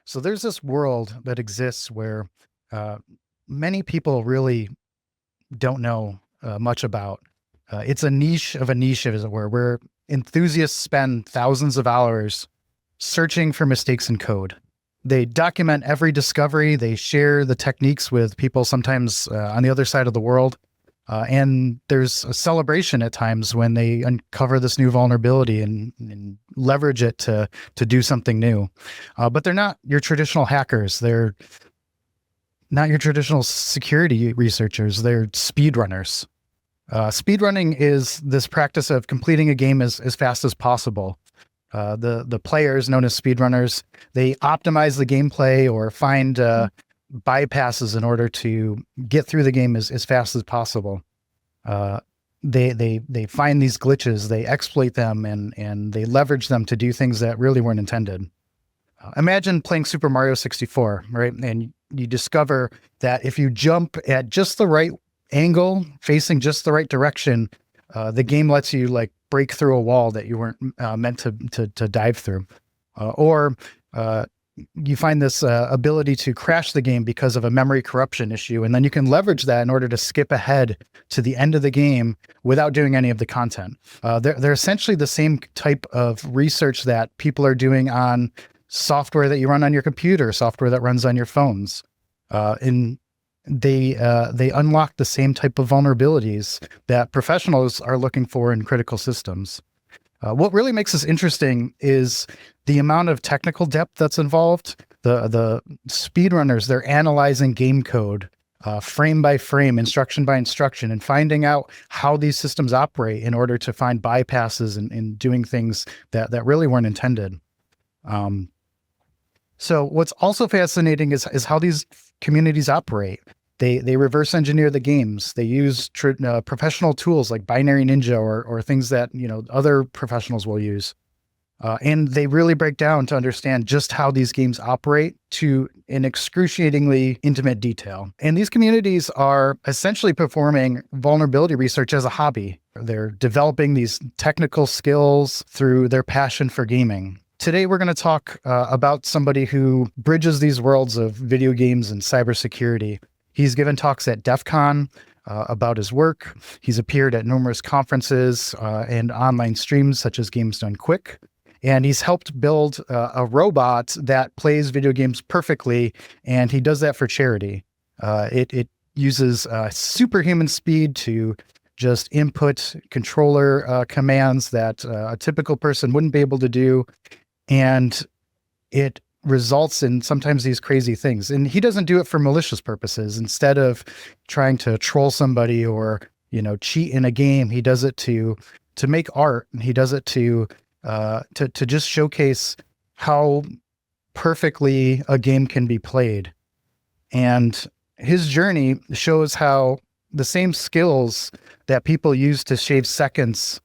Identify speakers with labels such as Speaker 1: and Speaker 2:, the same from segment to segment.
Speaker 1: So there's this world that exists where uh, many people really don't know much about. It's a niche of a niche, as it were, where enthusiasts spend thousands of hours searching for mistakes in code. They document every discovery. They share the techniques with people, sometimes on the other side of the world. And there's a celebration at times when they uncover this new vulnerability and leverage it to do something new. But they're not your traditional hackers. They're not your traditional security researchers. They're speedrunners. Speedrunning is this practice of completing a game as fast as possible. The players, known as speedrunners, they optimize the gameplay or find bypasses in order to get through the game as fast as possible. They find these glitches, they exploit them, and they leverage them to do things that really weren't intended. Imagine playing Super Mario 64, right? And you discover that if you jump at just the right angle, facing just the right direction, the game lets you like break through a wall that you weren't meant to dive through. Or you find this ability to crash the game because of a memory corruption issue, and then you can leverage that in order to skip ahead to the end of the game without doing any of the content. They're essentially the same type of research that people are doing on software that you run on your computer, software that runs on your phones. And they unlock the same type of vulnerabilities that professionals are looking for in critical systems. What really makes this interesting is the amount of technical depth that's involved. The speedrunners, they're analyzing game code frame by frame, instruction by instruction, and finding out how these systems operate in order to find bypasses and doing things that really weren't intended. So what's also fascinating is how these communities operate. They reverse engineer the games. They use professional tools like Binary Ninja or things that other professionals will use, and they really break down to understand just how these games operate to an excruciatingly intimate detail. And these communities are essentially performing vulnerability research as a hobby. They're developing these technical skills through their passion for gaming. Today, we're going to talk about somebody who bridges these worlds of video games and cybersecurity. He's given talks at DEF CON about his work. He's appeared at numerous conferences and online streams such as Games Done Quick. And he's helped build a robot that plays video games perfectly, and he does that for charity. It uses superhuman speed to just input controller commands that a typical person wouldn't be able to do. And it results in sometimes these crazy things. And he doesn't do it for malicious purposes. Instead of trying to troll somebody or, cheat in a game, he does it to make art. And he does it to just showcase how perfectly a game can be played. And his journey shows how the same skills that people use to shave seconds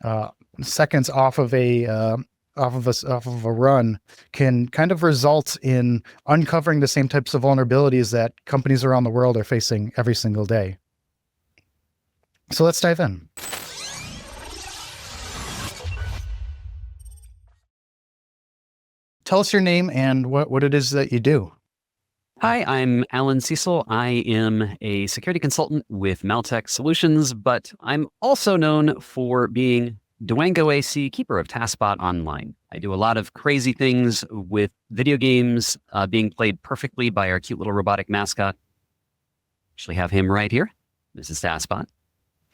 Speaker 1: off of a run can kind of result in uncovering the same types of vulnerabilities that companies around the world are facing every single day. So let's dive in. Tell us your name and what it is that you do.
Speaker 2: Hi, I'm Allan Cecil. I am a security consultant with Maltech Solutions, but I'm also known for being Duango AC, keeper of TASBot Online. I do a lot of crazy things with video games being played perfectly by our cute little robotic mascot. Actually have him right here. This is TASBot.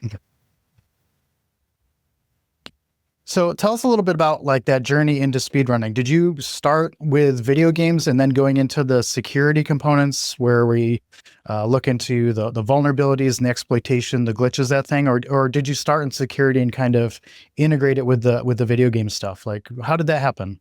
Speaker 1: Okay. So tell us a little bit about like that journey into speedrunning. Did you start with video games and then going into the security components where we look into the vulnerabilities and the exploitation, the glitches, that thing, or did you start in security and kind of integrate it with the video game stuff? Like, how did that happen?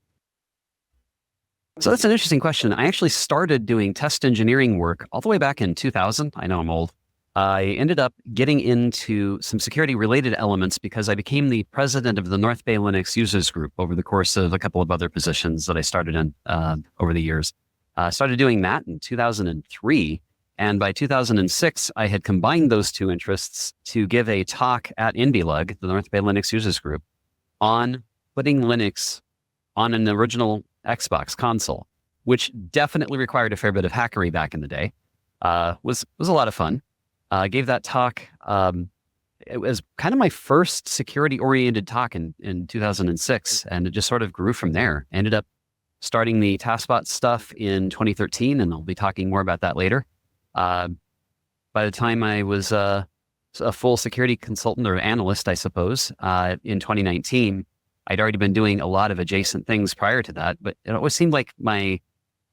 Speaker 2: So that's an interesting question. I actually started doing test engineering work all the way back in 2000. I know I'm old. I ended up getting into some security-related elements because I became the president of the North Bay Linux users group over the course of a couple of other positions that I started in over the years. I started doing that in 2003, and by 2006, I had combined those two interests to give a talk at IndieLug, the North Bay Linux users group, on putting Linux on an original Xbox console. which definitely required a fair bit of hackery back in the day. Was a lot of fun. Gave that talk. It was kind of my first security-oriented talk in 2006, and it just sort of grew from there. Ended up starting the TASBot stuff in 2013, and I'll be talking more about that later. By the time I was a full security consultant or analyst, I suppose, in 2019, I'd already been doing a lot of adjacent things prior to that, but it always seemed like my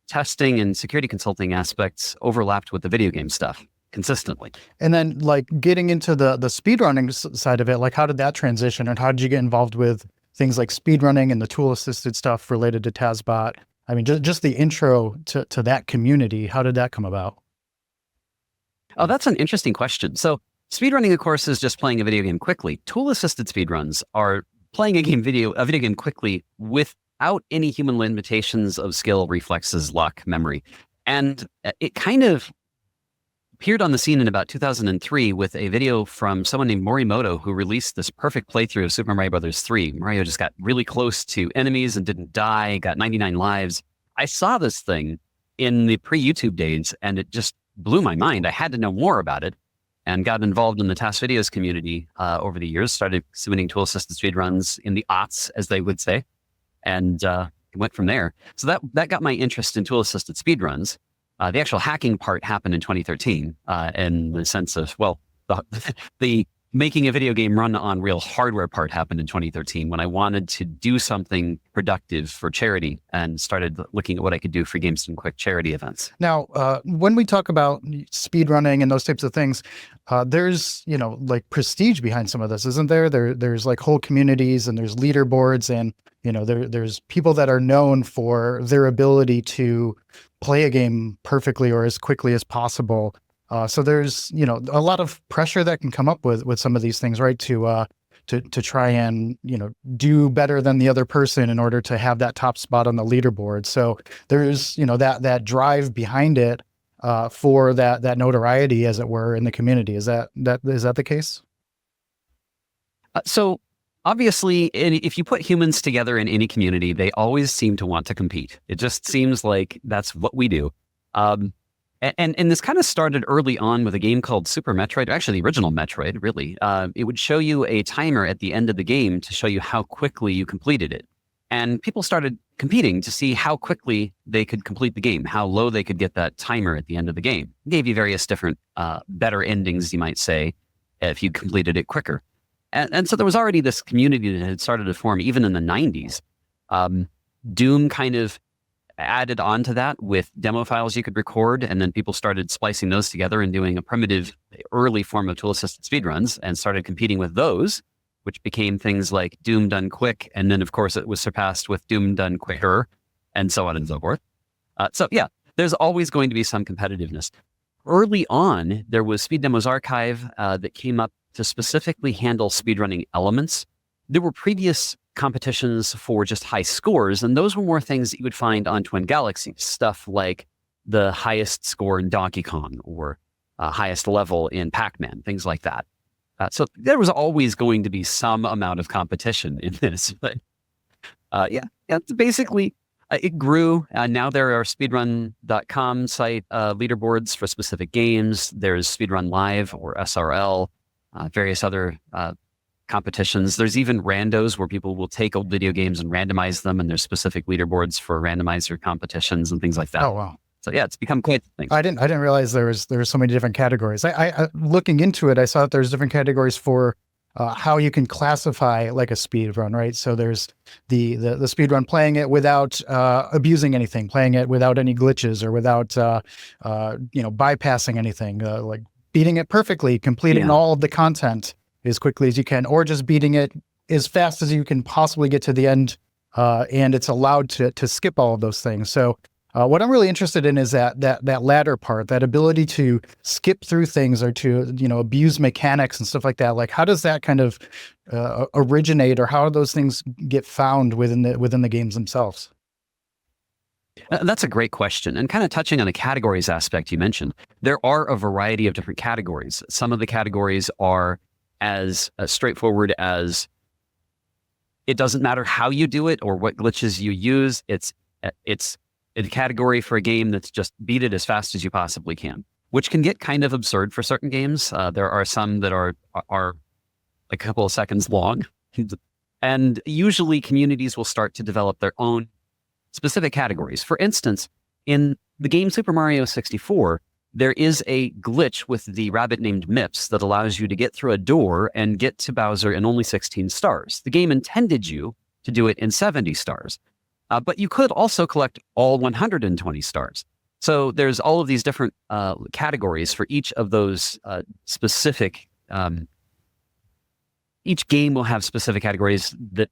Speaker 2: testing and security consulting aspects overlapped with the video game stuff consistently.
Speaker 1: And then like getting into the speedrunning side of it, like how did that transition, and how did you get involved with things like speedrunning and the tool assisted stuff related to TASBot? I mean, just the intro to that community, how did that come about?
Speaker 2: Oh, that's an interesting question. So speedrunning, of course, is just playing a video game quickly. Tool assisted speedruns are playing a video game quickly without any human limitations of skill, reflexes, luck, memory. And it kind of appeared on the scene in about 2003 with a video from someone named Morimoto, who released this perfect playthrough of Super Mario Bros. 3. Mario just got really close to enemies and didn't die, got 99 lives. I saw this thing in the pre-YouTube days, and it just blew my mind. I had to know more about it, and got involved in the TAS Videos community over the years, started submitting tool-assisted speedruns in the aughts, as they would say, and went from there. So that got my interest in tool-assisted speedruns. The actual hacking part happened in 2013, in the sense of, well, the making a video game run on real hardware part happened in 2013 when I wanted to do something productive for charity and started looking at what I could do for Games Done Quick charity events.
Speaker 1: Now, when we talk about speedrunning and those types of things, there's, like prestige behind some of this, isn't there? There's like whole communities, and there's leaderboards, and, there's people that are known for their ability to play a game perfectly or as quickly as possible. So there's, a lot of pressure that can come up with some of these things, right? To try and, do better than the other person in order to have that top spot on the leaderboard. So there's, that drive behind it, for that notoriety, as it were, in the community. Is that the case? So obviously, if you put humans together in any community, they always seem to want to compete. It just seems like that's what we do. And this kind of started early on with a game called Super Metroid, or actually the original Metroid, really. It would show you a timer at the end of the game to show you how quickly you completed it. And people started competing to see how quickly they could complete the game, how low they could get that timer at the end of the game. It gave you various different better endings, you might say, if you completed it quicker. And so there was already this community that had started to form even in the 90s. Doom kind of added on to that with demo files you could record, and then people started splicing those together and doing a primitive early form of tool-assisted speedruns and started competing with those, which became things like Doom Done Quick, and then of course it was surpassed with Doom Done Quicker, and so on and so forth. So yeah, there's always going to be some competitiveness. Early on, there was Speed Demos Archive that came up to specifically handle speedrunning elements. There were previous competitions for just high scores, and those were more things that you would find on Twin Galaxies, stuff like the highest score in Donkey Kong or highest level in Pac-Man, things like that. So there was always going to be some amount of competition in this, but basically it grew. Now there are speedrun.com site leaderboards for specific games. There's Speedrun Live or SRL, various other competitions. There's even randos where people will take old video games and randomize them, and there's specific leaderboards for randomizer competitions and things like that. Oh, wow.
Speaker 2: So yeah, it's become quite a thing.
Speaker 1: I didn't realize there was so many different categories. I looking into it, I saw that there's different categories for how you can classify like a speed run, right? So there's the speed run playing it without abusing anything, playing it without any glitches or without bypassing anything, like beating it perfectly, completing all of the content as quickly as you can, or just beating it as fast as you can possibly get to the end, and it's allowed to skip all of those things. So what I'm really interested in is that latter part, that ability to skip through things or to abuse mechanics and stuff like that. Like, how does that kind of originate, or how do those things get found within the games themselves?
Speaker 2: That's a great question. And kind of touching on the categories aspect you mentioned, there are a variety of different categories. Some of the categories are as straightforward as it doesn't matter how you do it or what glitches you use. It's a category for a game that's just beat it as fast as you possibly can, which can get kind of absurd for certain games. There are some that are a couple of seconds long. And usually communities will start to develop their own specific categories. For instance, in the game Super Mario 64, there is a glitch with the rabbit named Mips that allows you to get through a door and get to Bowser in only 16 stars. The game intended you to do it in 70 stars, but you could also collect all 120 stars. So there's all of these different categories for each of those specific. Each game will have specific categories that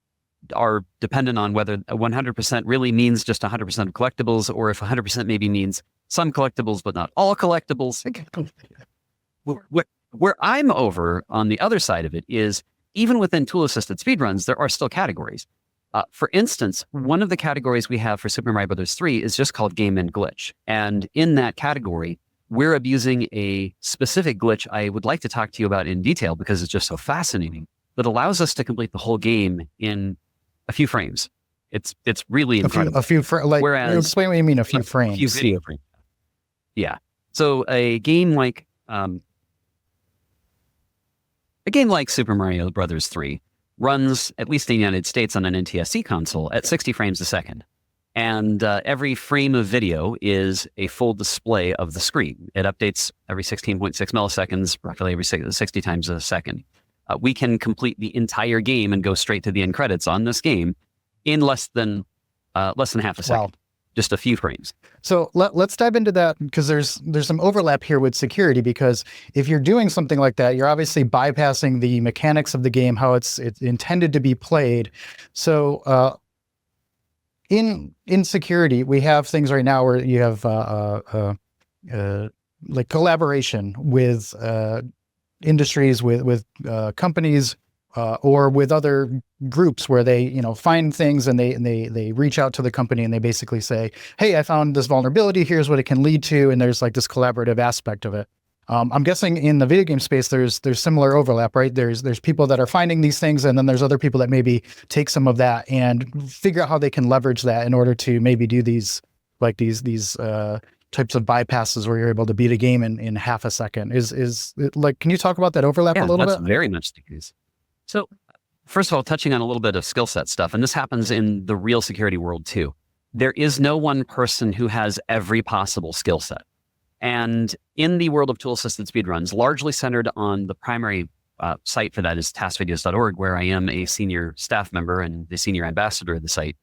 Speaker 2: are dependent on whether 100% really means just 100% of collectibles, or if 100% maybe means some collectibles but not all collectibles. Where I'm over on the other side of it is, even within tool-assisted speedruns, there are still categories. For instance, one of the categories we have for Super Mario Bros. 3 is just called Game and Glitch. And in that category, we're abusing a specific glitch I would like to talk to you about in detail because it's just so fascinating, that allows us to complete the whole game in a few frames. It's really incredible.
Speaker 1: Whereas, explain what you mean, a few frames.
Speaker 2: A few video frames. Yeah. So a game like Super Mario Bros. 3 runs, at least in the United States on an NTSC console, at 60 frames a second. And every frame of video is a full display of the screen. It updates every 16.6 milliseconds, roughly every 60 times a second. We can complete the entire game and go straight to the end credits on this game in less than half a second. Wow. Just a few frames.
Speaker 1: So let's dive into that, because there's some overlap here with security, because if you're doing something like that, you're obviously bypassing the mechanics of the game, how it's intended to be played. So in security, we have things right now where you have like collaboration with industries, with companies, or with other groups where they, find things and they reach out to the company and they basically say, hey, I found this vulnerability. Here's what it can lead to. And there's like this collaborative aspect of it. I'm guessing in the video game space, there's similar overlap, right? There's people that are finding these things, and then there's other people that maybe take some of that and figure out how they can leverage that in order to maybe do these types of bypasses where you're able to beat a game in half a second. Is like, can you talk about that overlap a little bit?
Speaker 2: Yeah, that's very much the case. So first of all, touching on a little bit of skill set stuff, and this happens in the real security world too. There is no one person who has every possible skill set. And in the world of tool-assisted speedruns, largely centered on the primary site for that is TASVideos.org, where I am a senior staff member and the senior ambassador of the site.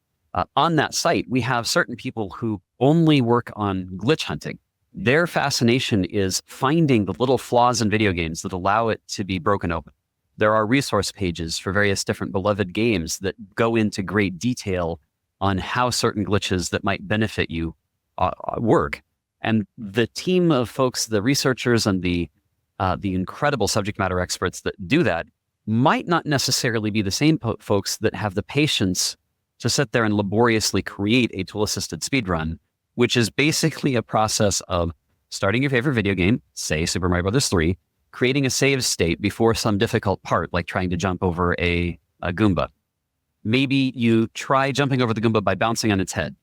Speaker 2: On that site, we have certain people who only work on glitch hunting. Their fascination is finding the little flaws in video games that allow it to be broken open. There are resource pages for various different beloved games that go into great detail on how certain glitches that might benefit you work. And the team of folks, the researchers and the incredible subject matter experts that do that might not necessarily be the same folks that have the patience to sit there and laboriously create a tool-assisted speedrun, which is basically a process of starting your favorite video game, say Super Mario Bros. 3, creating a save state before some difficult part, like trying to jump over a Goomba. Maybe you try jumping over the Goomba by bouncing on its head.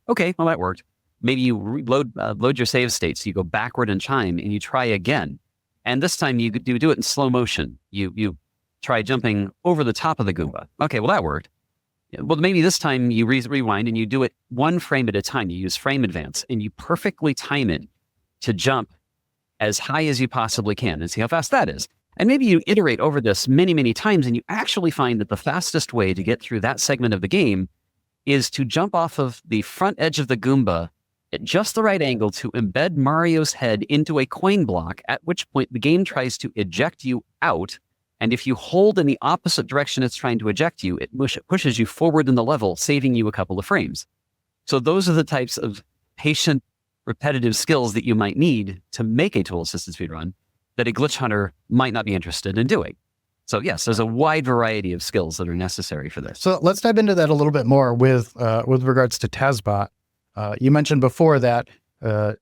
Speaker 2: Okay, well, that worked. Maybe you load your save state, so you go backward in time and you try again. And this time you do it in slow motion. You try jumping over the top of the Goomba. Okay, well, that worked. Well, maybe this time you rewind and you do it one frame at a time. You use frame advance and you perfectly time it to jump as high as you possibly can and see how fast that is. And maybe you iterate over this many, many times and you actually find that the fastest way to get through that segment of the game is to jump off of the front edge of the Goomba at just the right angle to embed Mario's head into a coin block, at which point the game tries to eject you out. And if you hold in the opposite direction it's trying to eject you, it pushes you forward in the level, saving you a couple of frames. So those are the types of patient, repetitive skills that you might need to make a tool-assisted speedrun that a glitch hunter might not be interested in doing. So yes, there's a wide variety of skills that are necessary for this.
Speaker 1: So let's dive into that a little bit more with regards to TASBot. You mentioned before that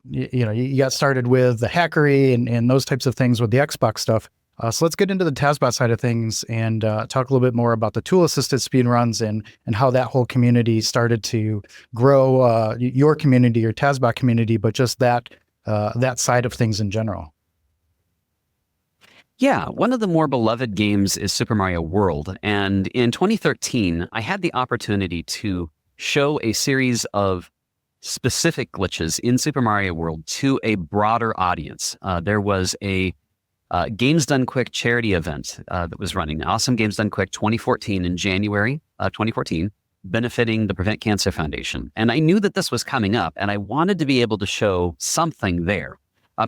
Speaker 1: you got started with the hackery and those types of things with the Xbox stuff. So let's get into the TASBot side of things and talk a little bit more about the tool-assisted speedruns and how that whole community started to grow, your community, your TASBot community, but just that side of things in general.
Speaker 2: Yeah, one of the more beloved games is Super Mario World. And in 2013, I had the opportunity to show a series of specific glitches in Super Mario World to a broader audience. There was a Games Done Quick charity event that was running, Awesome Games Done Quick 2014 in January 2014, benefiting the Prevent Cancer Foundation. And I knew that this was coming up, and I wanted to be able to show something there.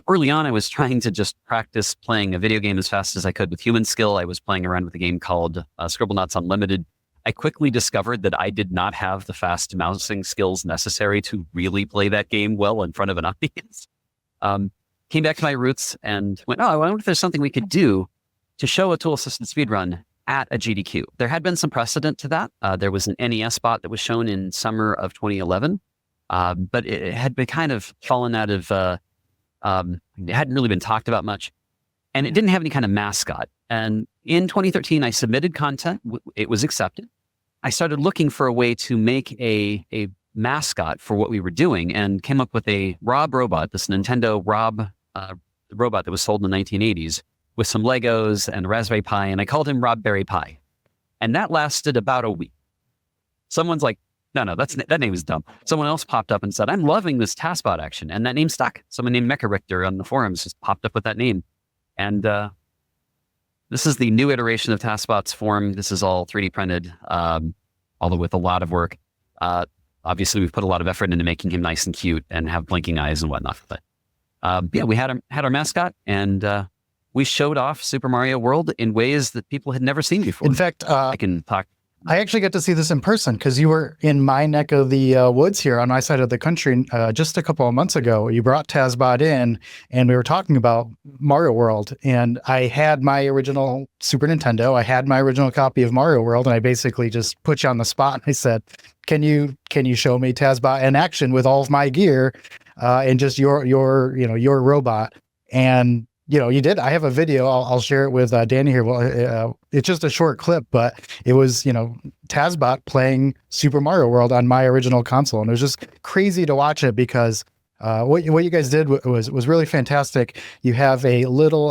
Speaker 2: Early on, I was trying to just practice playing a video game as fast as I could with human skill. I was playing around with a game called Scribblenauts Unlimited. I quickly discovered that I did not have the fast mousing skills necessary to really play that game well in front of an audience. Came back to my roots and went, I wonder if there's something we could do to show a tool-assisted speedrun at a GDQ. There had been some precedent to that. There was an NES bot that was shown in summer of 2011, but it had been kind of fallen out of, it hadn't really been talked about much, and it didn't have any kind of mascot. And in 2013, I submitted content. It was accepted. I started looking for a way to make a mascot for what we were doing and came up with a Rob robot, this Nintendo Rob robot that was sold in the 1980s with some Legos and a Raspberry Pi, and I called him Rob Berry Pie. And that lasted about a week. Someone's like, no, that name is dumb. Someone else popped up and said, I'm loving this TASBot action. And that name stuck. Someone named Mecha Richter on the forums just popped up with that name. And this is the new iteration of TASBot's form. This is all 3D printed, although with a lot of work. Obviously, we've put a lot of effort into making him nice and cute and have blinking eyes and whatnot. But yeah, we had our mascot, and we showed off Super Mario World in ways that people had never seen before.
Speaker 1: In fact,
Speaker 2: I can talk.
Speaker 1: I actually got to see this in person because you were in my neck of the woods here on my side of the country just a couple of months ago. You brought TASBot in, and we were talking about Mario World. And I had my original Super Nintendo. I had my original copy of Mario World, and I basically just put you on the spot. And I said, "Can you show me TASBot in action with all of my gear and just your robot?" And you did. I have a video. I'll share it with Danny here. Well, it's just a short clip, but it was, TASBot playing Super Mario World on my original console. And it was just crazy to watch it because what you guys did was really fantastic. You have a little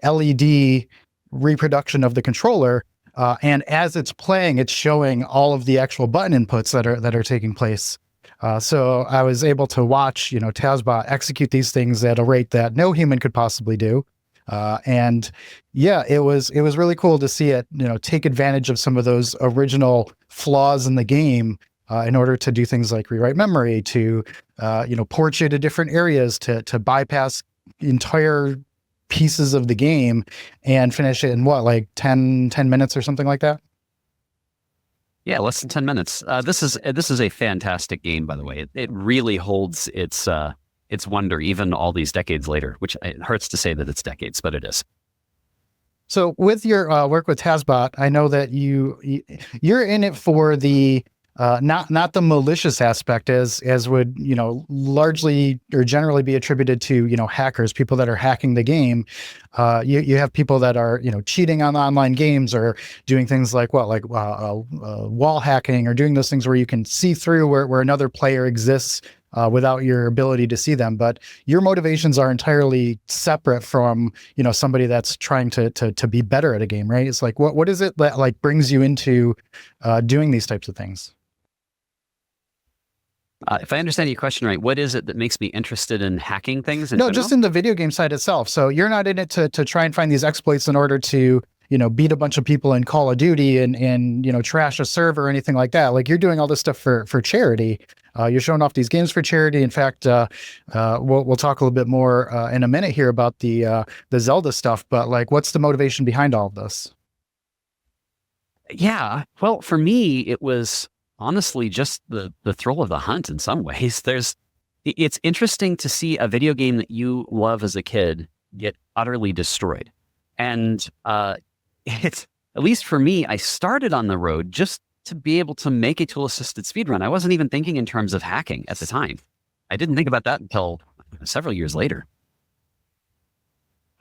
Speaker 1: LED reproduction of the controller. And as it's playing, it's showing all of the actual button inputs that are taking place. So I was able to watch, TASBot execute these things at a rate that no human could possibly do. And yeah, it was really cool to see it, take advantage of some of those original flaws in the game in order to do things like rewrite memory, to, port you to different areas, to bypass entire pieces of the game and finish it in like 10 minutes or something like that.
Speaker 2: Yeah, less than 10 minutes. This is a fantastic game, by the way. It really holds its wonder even all these decades later, which it hurts to say that it's decades, but it is.
Speaker 1: So with your work with TASBot, I know that you're in it for the not the malicious aspect as would largely or generally be attributed to hackers, people that are hacking the game. You have people that are cheating on online games or doing things like wall hacking or doing those things where you can see through where another player exists without your ability to see them. But your motivations are entirely separate from somebody that's trying to be better at a game, right? It's like what is it that brings you into doing these types of things?
Speaker 2: If I understand your question right, what is it that makes me interested in hacking things?
Speaker 1: No, just in the video game side itself. So you're not in it to try and find these exploits in order to, beat a bunch of people in Call of Duty and trash a server or anything like that. Like, you're doing all this stuff for charity. You're showing off these games for charity. In fact, we'll talk a little bit more in a minute here about the Zelda stuff. But what's the motivation behind all of this?
Speaker 2: Yeah, well, for me, it was honestly just the thrill of the hunt in some ways. It's interesting to see a video game that you love as a kid get utterly destroyed. And it's, at least for me, I started on the road just to be able to make a tool-assisted speedrun. I wasn't even thinking in terms of hacking at the time. I didn't think about that until several years later.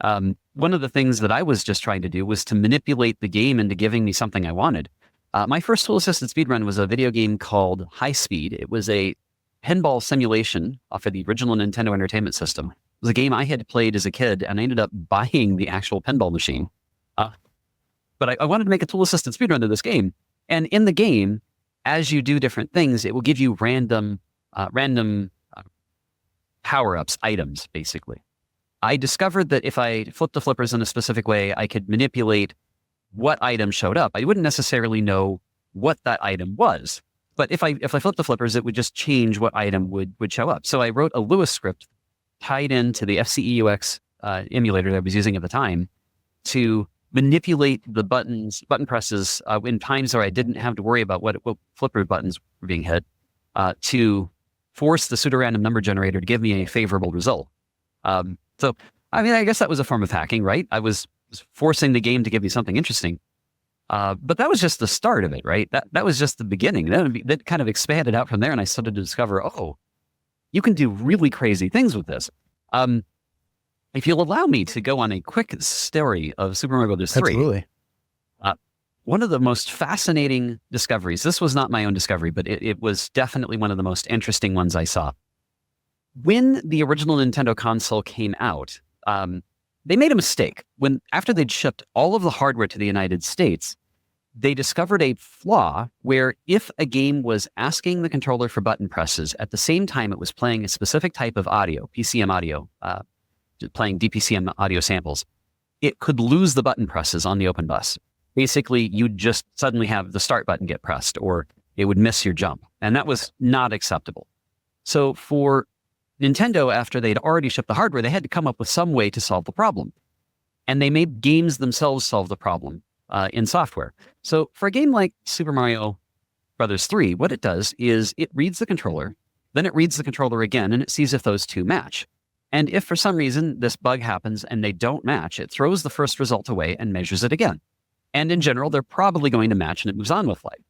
Speaker 2: One of the things that I was just trying to do was to manipulate the game into giving me something I wanted. My first tool-assisted speedrun was a video game called High Speed. It was a pinball simulation off of the original Nintendo Entertainment System. It was a game I had played as a kid, and I ended up buying the actual pinball machine. But I wanted to make a tool-assisted speedrun of this game. And in the game, as you do different things, it will give you random power-ups, items, basically. I discovered that if I flipped the flippers in a specific way, I could manipulate what item showed up. I wouldn't necessarily know what that item was. But if I flipped the flippers, it would just change what item would show up. So I wrote a Lewis script tied into the FCEUX emulator that I was using at the time to manipulate the button presses in times where I didn't have to worry about what flipper buttons were being hit to force the pseudorandom number generator to give me a favorable result. So, I mean, I guess that was a form of hacking, right? I was forcing the game to give me something interesting. But that was just the start of it, right? That was just the beginning. That kind of expanded out from there, and I started to discover, oh, you can do really crazy things with this. If you'll allow me to go on a quick story of Super Mario Bros. 3.
Speaker 1: Absolutely.
Speaker 2: One of the most fascinating discoveries, this was not my own discovery, but it was definitely one of the most interesting ones I saw. When the original Nintendo console came out, they made a mistake. After they'd shipped all of the hardware to the United States, they discovered a flaw where if a game was asking the controller for button presses, at the same time it was playing a specific type of audio, PCM audio, playing DPCM audio samples, it could lose the button presses on the open bus. Basically, you'd just suddenly have the start button get pressed, or it would miss your jump. And that was not acceptable. So for Nintendo, after they'd already shipped the hardware, they had to come up with some way to solve the problem. And they made games themselves solve the problem in software. So for a game like Super Mario Bros. 3, what it does is it reads the controller, then it reads the controller again, and it sees if those two match. And if for some reason this bug happens and they don't match, it throws the first result away and measures it again. And in general, they're probably going to match and it moves on with life.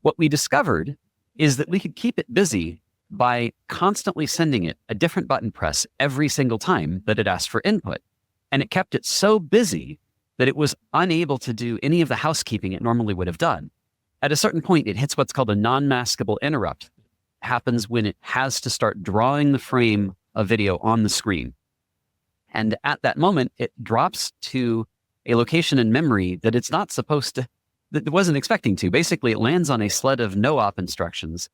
Speaker 2: What we discovered is that we could keep it busy by constantly sending it a different button press every single time that it asked for input. And it kept it so busy that it was unable to do any of the housekeeping it normally would have done. At a certain point, it hits what's called a non-maskable interrupt. It happens when it has to start drawing the frame of video on the screen. And at that moment, it drops to a location in memory that it's not supposed to, that it wasn't expecting to. Basically, it lands on a sled of no-op instructions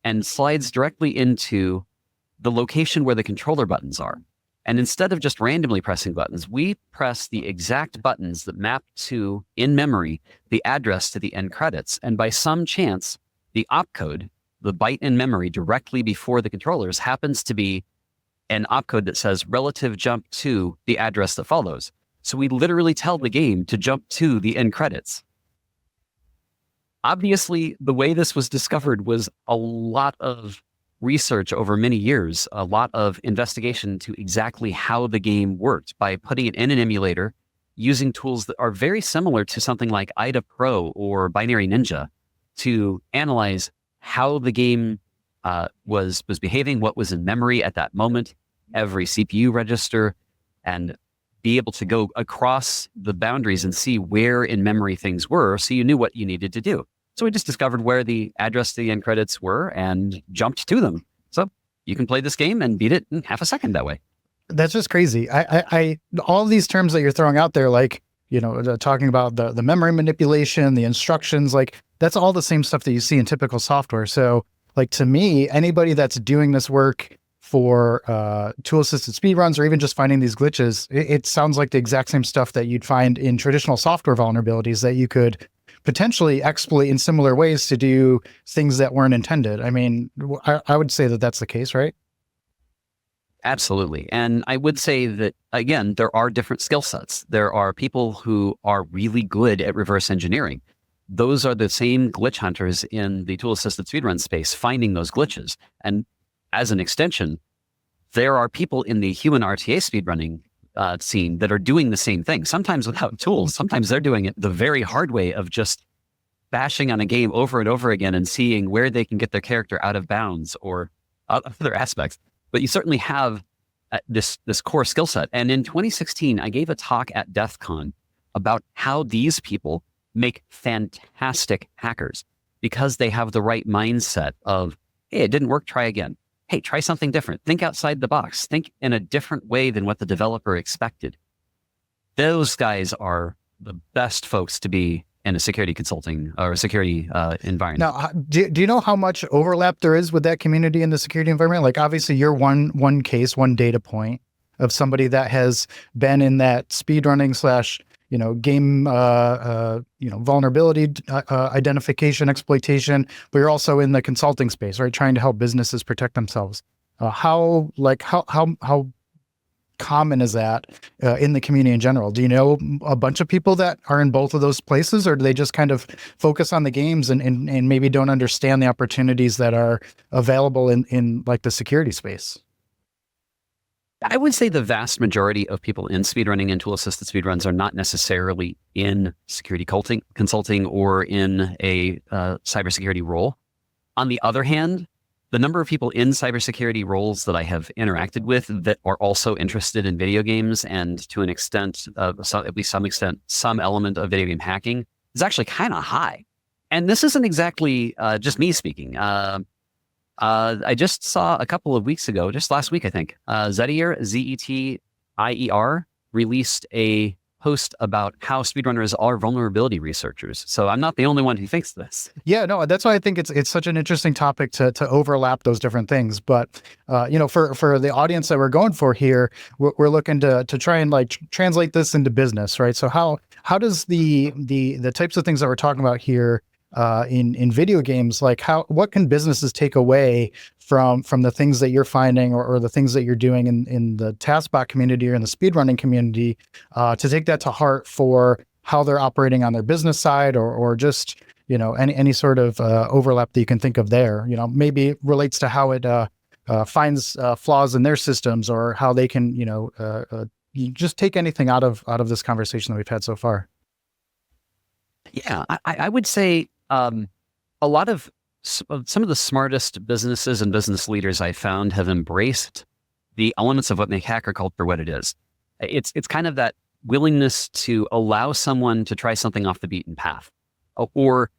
Speaker 2: and slides directly into the location where the controller buttons are. And instead of just randomly pressing buttons, we press the exact buttons that map to, in memory, the address to the end credits. And by some chance, the opcode, the byte in memory directly before the controllers, happens to be an opcode that says relative jump to the address that follows. So we literally tell the game to jump to the end credits. Obviously, the way this was discovered was a lot of research over many years, a lot of investigation to exactly how the game worked by putting it in an emulator, using tools that are very similar to something like IDA Pro or Binary Ninja to analyze how the game was behaving, what was in memory at that moment, every CPU register, and be able to go across the boundaries and see where in memory things were so you knew what you needed to do. So we just discovered where the address to the end credits were and jumped to them. So you can play this game and beat it in half a second that way.
Speaker 1: That's just crazy. I all of these terms that you're throwing out there, like, you know, talking about the memory manipulation, the instructions, like that's all the same stuff that you see in typical software. So like to me, anybody that's doing this work for tool-assisted speedruns or even just finding these glitches, it sounds like the exact same stuff that you'd find in traditional software vulnerabilities that you could potentially exploit in similar ways to do things that weren't intended. I mean, I would say that that's the case, right?
Speaker 2: Absolutely. And I would say that, again, there are different skill sets. There are people who are really good at reverse engineering. Those are the same glitch hunters in the tool-assisted speedrun space, finding those glitches. And as an extension, there are people in the human RTA speedrunning scene that are doing the same thing, sometimes without tools. Sometimes they're doing it the very hard way of just bashing on a game over and over again and seeing where they can get their character out of bounds or other aspects. But you certainly have this core skill set. And in 2016, I gave a talk at DEF CON about how these people make fantastic hackers because they have the right mindset of, hey, it didn't work, try again. Hey, try something different. Think outside the box. Think in a different way than what the developer expected. Those guys are the best folks to be in a security consulting or a security environment.
Speaker 1: Now, do you know how much overlap there is with that community in the security environment? Like, obviously, you're one case, one data point of somebody that has been in that speedrunning / game vulnerability identification, exploitation, but you're also in the consulting space, right? Trying to help businesses protect themselves. How common is that in the community in general? Do you know a bunch of people that are in both of those places, or do they just kind of focus on the games and maybe don't understand the opportunities that are available in like the security space?
Speaker 2: I would say the vast majority of people in speedrunning and tool-assisted speedruns are not necessarily in security consulting or in a cybersecurity role. On the other hand, the number of people in cybersecurity roles that I have interacted with that are also interested in video games and to an extent, at least some extent, some element of video game hacking is actually kind of high. And this isn't exactly just me speaking. I just saw a couple of weeks ago, just last week, I think, Zetier, Zetier, released a post about how speedrunners are vulnerability researchers. So I'm not the only one who thinks this.
Speaker 1: Yeah, no, that's why I think it's such an interesting topic to overlap those different things. But for the audience that we're going for here, we're looking to try and like translate this into business, right? So how does the types of things that we're talking about here in video games, like what can businesses take away from the things that you're finding or the things that you're doing in the TASBot community or in the speedrunning community to take that to heart for how they're operating on their business side or just, any sort of overlap that you can think of there, maybe it relates to how it finds flaws in their systems or how they can, just take anything out of this conversation that we've had so far.
Speaker 2: Yeah, I would say a lot of some of the smartest businesses and business leaders I found have embraced the elements of what make hacker culture what it is. It's kind of that willingness to allow someone to try something off the beaten path. Or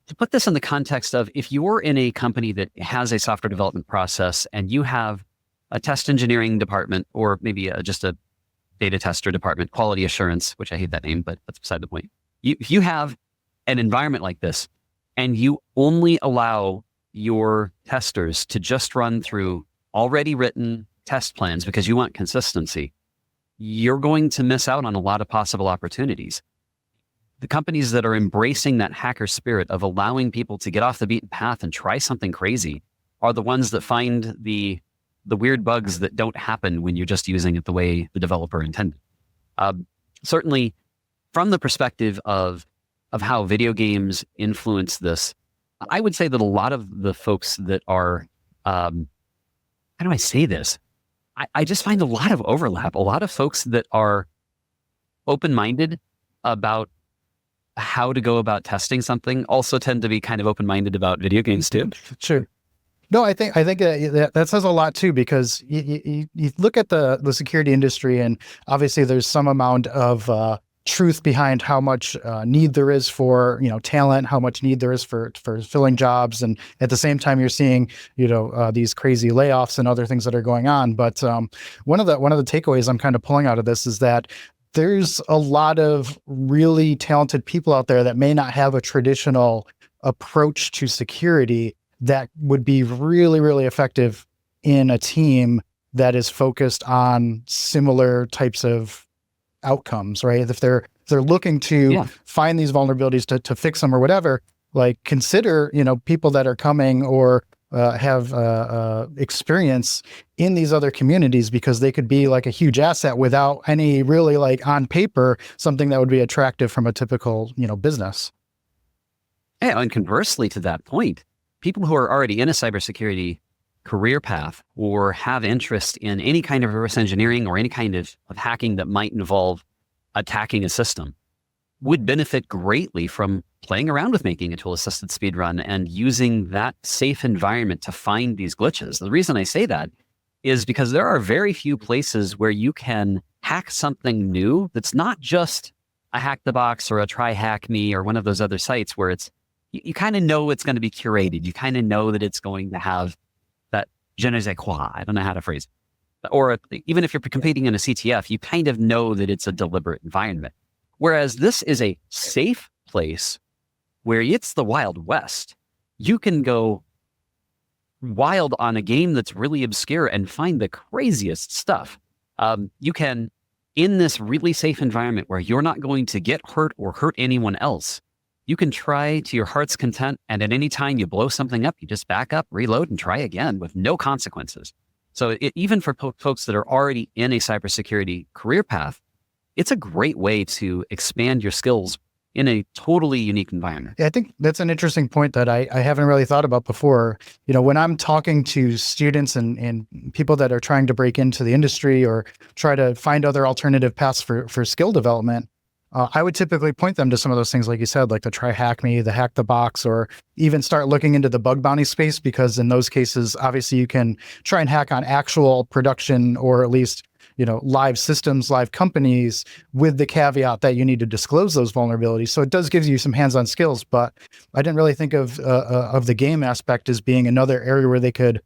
Speaker 2: to put this in the context of if you're in a company that has a software development process and you have a test engineering department or maybe just a data tester department, quality assurance, which I hate that name, but that's beside the point. If you have an environment like this, and you only allow your testers to just run through already written test plans because you want consistency, you're going to miss out on a lot of possible opportunities. The companies that are embracing that hacker spirit of allowing people to get off the beaten path and try something crazy are the ones that find the weird bugs that don't happen when you're just using it the way the developer intended. Certainly, from the perspective of how video games influence this, I would say that a lot of the folks that are, how do I say this? I just find a lot of overlap. A lot of folks that are open-minded about how to go about testing something also tend to be kind of open-minded about video games too.
Speaker 1: Sure. No, I think that says a lot too, because you look at the security industry, and obviously there's some amount of truth behind how much need there is for talent, how much need there is for filling jobs, and at the same time you're seeing these crazy layoffs and other things that are going on. But one of the takeaways I'm kind of pulling out of this is that there's a lot of really talented people out there that may not have a traditional approach to security that would be really, really effective in a team that is focused on similar types of outcomes, right? If they're looking to find these vulnerabilities to fix them or whatever, like consider, people that are coming or have experience in these other communities, because they could be like a huge asset without any really like on paper, something that would be attractive from a typical, business.
Speaker 2: Yeah, and conversely to that point, people who are already in a cybersecurity career path or have interest in any kind of reverse engineering or any kind of hacking that might involve attacking a system would benefit greatly from playing around with making a tool-assisted speedrun and using that safe environment to find these glitches. The reason I say that is because there are very few places where you can hack something new that's not just a Hack the Box or a Try Hack Me or one of those other sites where it's, you kind of know it's going to be curated. You kind of know that it's going to have that je ne sais quoi. I don't know how to phrase it. Or even if you're competing in a CTF, you kind of know that it's a deliberate environment. Whereas this is a safe place where it's the Wild West. You can go wild on a game that's really obscure and find the craziest stuff. You can, in this really safe environment where you're not going to get hurt or hurt anyone else, you can try to your heart's content. And at any time you blow something up, you just back up, reload, and try again with no consequences. So even for folks that are already in a cybersecurity career path, it's a great way to expand your skills in a totally unique environment.
Speaker 1: Yeah, I think that's an interesting point that I haven't really thought about before. You know, when I'm talking to students and people that are trying to break into the industry or try to find other alternative paths for skill development, I would typically point them to some of those things, like you said, like the Try Hack Me, the Hack the Box, or even start looking into the bug bounty space, because in those cases, obviously you can try and hack on actual production or at least, you know, live systems, live companies, with the caveat that you need to disclose those vulnerabilities. So it does give you some hands-on skills, but I didn't really think of the game aspect as being another area where they could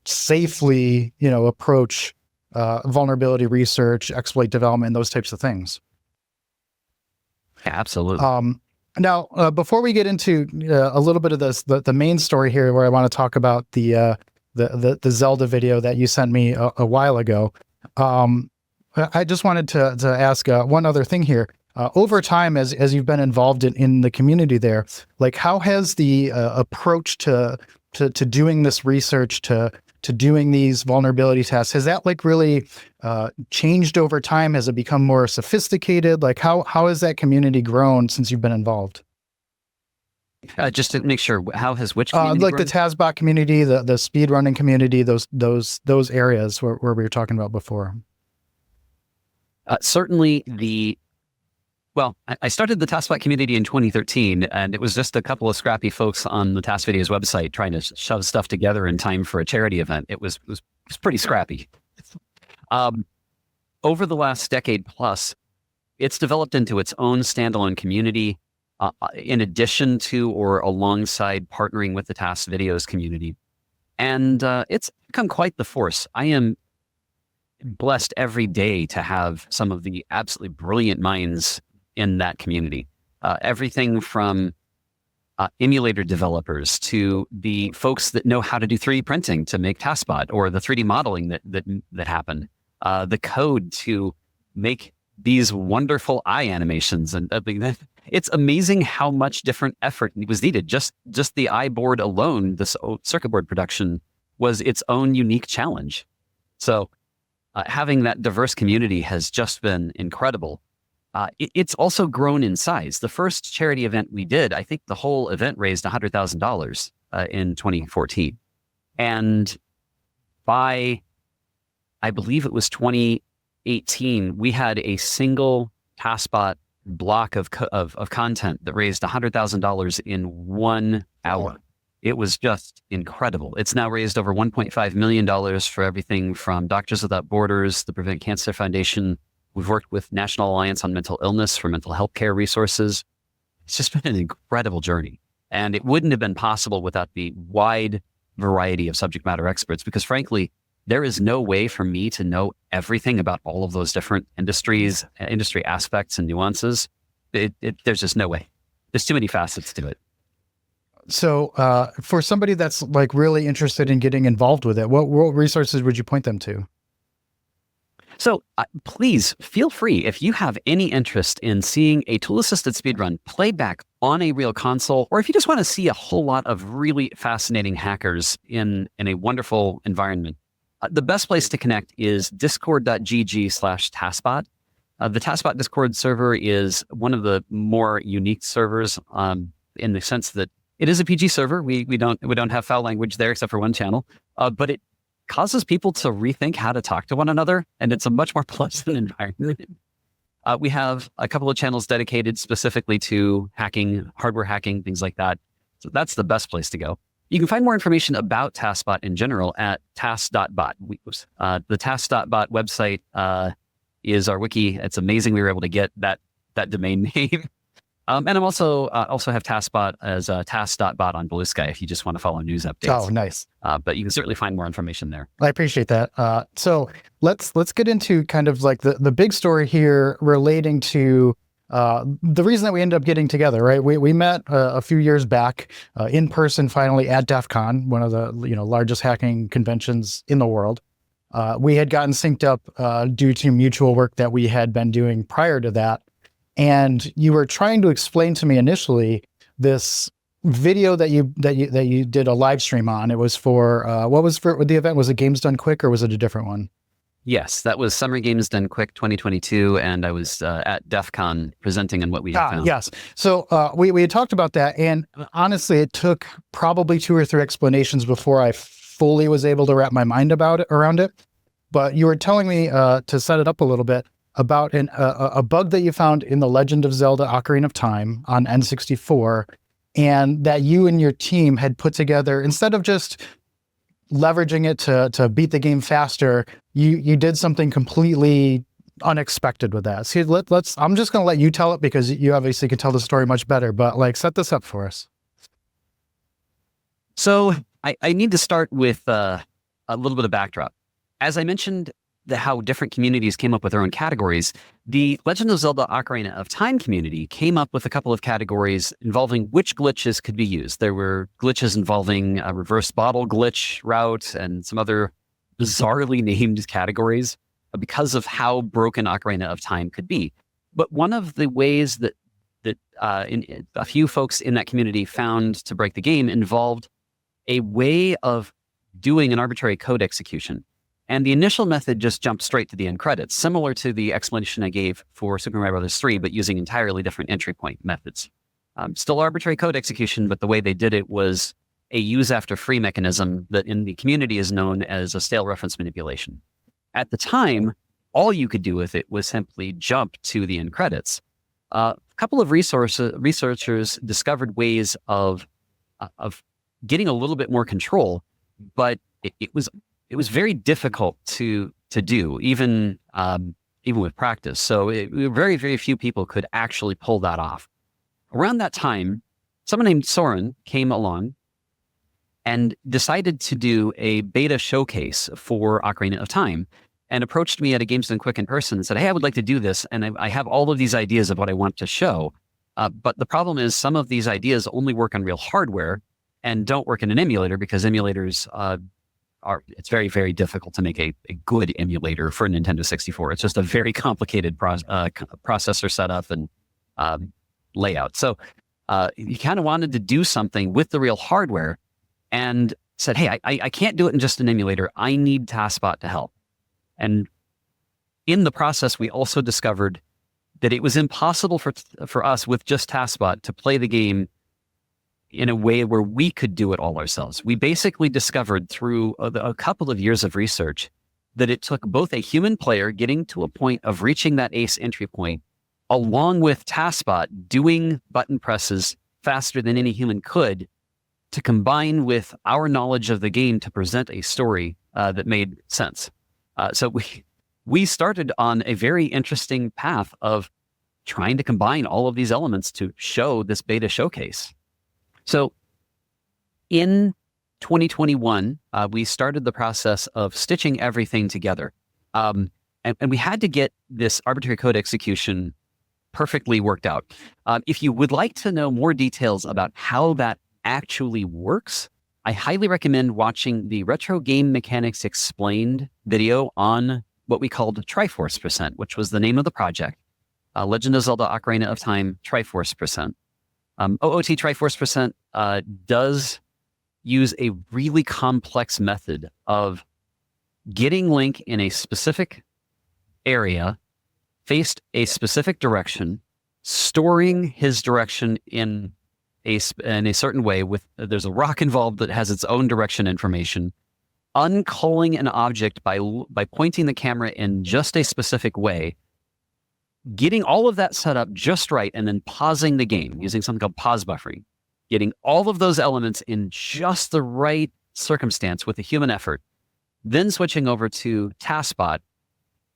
Speaker 1: safely, you know, approach vulnerability research, exploit development, those types of things.
Speaker 2: Yeah, absolutely.
Speaker 1: Now, before we get into a little bit of the main story here, where I want to talk about the Zelda video that you sent me a while ago, I just wanted to ask one other thing here. Over time, as you've been involved in the community there, like how has the approach to doing this research, to doing these vulnerability tests, has that like really changed over time? Has it become more sophisticated? Like how has that community grown since you've been involved?
Speaker 2: Just to make sure, how has which community
Speaker 1: like
Speaker 2: grown?
Speaker 1: the TASBot community, the speedrunning community, those areas where we were talking about before?
Speaker 2: Certainly I started the TASBot community in 2013, and it was just a couple of scrappy folks on the TAS Videos website trying to shove stuff together in time for a charity event. It was pretty scrappy. Over the last decade plus, it's developed into its own standalone community, in addition to or alongside partnering with the TAS Videos community. And it's become quite the force. I am blessed every day to have some of the absolutely brilliant minds in that community. Everything from emulator developers to the folks that know how to do 3D printing to make TASBot, or the 3D modeling that happen, the code to make these wonderful eye animations. And it's amazing how much different effort was needed. Just the eye board alone, this circuit board production was its own unique challenge. So having that diverse community has just been incredible. It's also grown in size. The first charity event we did, I think the whole event raised $100,000 in 2014. And by, I believe it was 2018, we had a single TASBot block of content that raised $100,000 in 1 hour. It was just incredible. It's now raised over $1.5 million for everything from Doctors Without Borders, the Prevent Cancer Foundation. We've worked with National Alliance on Mental Illness for mental health care resources. It's just been an incredible journey. And it wouldn't have been possible without the wide variety of subject matter experts, because frankly, there is no way for me to know everything about all of those different industries, industry aspects and nuances. There's just no way. There's too many facets to it.
Speaker 1: So for somebody that's like really interested in getting involved with it, what resources would you point them to?
Speaker 2: So please feel free, if you have any interest in seeing a tool-assisted speedrun played back on a real console, or if you just want to see a whole lot of really fascinating hackers in a wonderful environment, the best place to connect is discord.gg/TASBot. The TASBot Discord server is one of the more unique servers in the sense that it is a PG server. We don't have foul language there except for one channel, but it causes people to rethink how to talk to one another, and it's a much more pleasant environment. We have a couple of channels dedicated specifically to hacking, hardware hacking, things like that. So that's the best place to go. You can find more information about TASBot in general at tas.bot. The tas.bot website is our wiki. It's amazing we were able to get that domain name. And I'm also have TASBot as tas.bot on Blue Sky if you just want to follow news updates.
Speaker 1: Oh, nice.
Speaker 2: But you can certainly find more information there.
Speaker 1: I appreciate that. So let's get into kind of like the big story here relating to the reason that we ended up getting together, right? We met a few years back in person, finally at DEF CON, one of the largest hacking conventions in the world. We had gotten synced up due to mutual work that we had been doing prior to that. And you were trying to explain to me initially this video that you did a live stream on. It was for what was for the event? Was it Games Done Quick or was it a different one?
Speaker 2: Yes, that was Summer Games Done Quick 2022, and I was at DEF CON presenting on what we had found.
Speaker 1: Yes. So we had talked about that, and honestly, it took probably 2 or 3 explanations before I fully was able to wrap my mind around it. But you were telling me to set it up a little bit about a bug that you found in The Legend of Zelda: Ocarina of Time on N64, and that you and your team had put together, instead of just leveraging it to beat the game faster, you did something completely unexpected with that. See, I'm just going to let you tell it because you obviously can tell the story much better, but like set this up for us.
Speaker 2: So I need to start with a little bit of backdrop. As I mentioned, how different communities came up with their own categories, the Legend of Zelda Ocarina of Time community came up with a couple of categories involving which glitches could be used. There were glitches involving a reverse bottle glitch route and some other bizarrely named categories because of how broken Ocarina of Time could be. But one of the ways that a few folks in that community found to break the game involved a way of doing an arbitrary code execution. And the initial method just jumped straight to the end credits, similar to the explanation I gave for Super Mario Bros. 3, but using entirely different entry point methods. Still arbitrary code execution, but the way they did it was a use after free mechanism that in the community is known as a stale reference manipulation. At the time, all you could do with it was simply jump to the end credits. A couple of researchers discovered ways of getting a little bit more control, but it was very difficult to do, even with practice. So very, very few people could actually pull that off. Around that time, someone named Soren came along and decided to do a beta showcase for Ocarina of Time and approached me at a Games Done Quick in person and said, hey, I would like to do this. And I have all of these ideas of what I want to show. But the problem is some of these ideas only work on real hardware and don't work in an emulator because emulators it's very, very difficult to make a good emulator for a Nintendo 64. It's just a very complicated processor setup and layout. So you kind of wanted to do something with the real hardware and said, hey, I can't do it in just an emulator. I need TASBot to help. And in the process, we also discovered that it was impossible for us with just TASBot to play the game in a way where we could do it all ourselves. We basically discovered through a couple of years of research that it took both a human player getting to a point of reaching that ace entry point, along with TASBot doing button presses faster than any human could, to combine with our knowledge of the game to present a story that made sense. So we started on a very interesting path of trying to combine all of these elements to show this beta showcase. So in 2021, we started the process of stitching everything together. And we had to get this arbitrary code execution perfectly worked out. If you would like to know more details about how that actually works, I highly recommend watching the Retro Game Mechanics Explained video on what we called Triforce Percent, which was the name of the project. Legend of Zelda Ocarina of Time Triforce Percent. OOT Triforce Percent does use a really complex method of getting Link in a specific area, faced a specific direction, storing his direction in a certain way there's a rock involved that has its own direction information, uncalling an object by pointing the camera in just a specific way, getting all of that set up just right, and then pausing the game using something called pause buffering. getting all of those elements in just the right circumstance with a human effort, then switching over to TASBot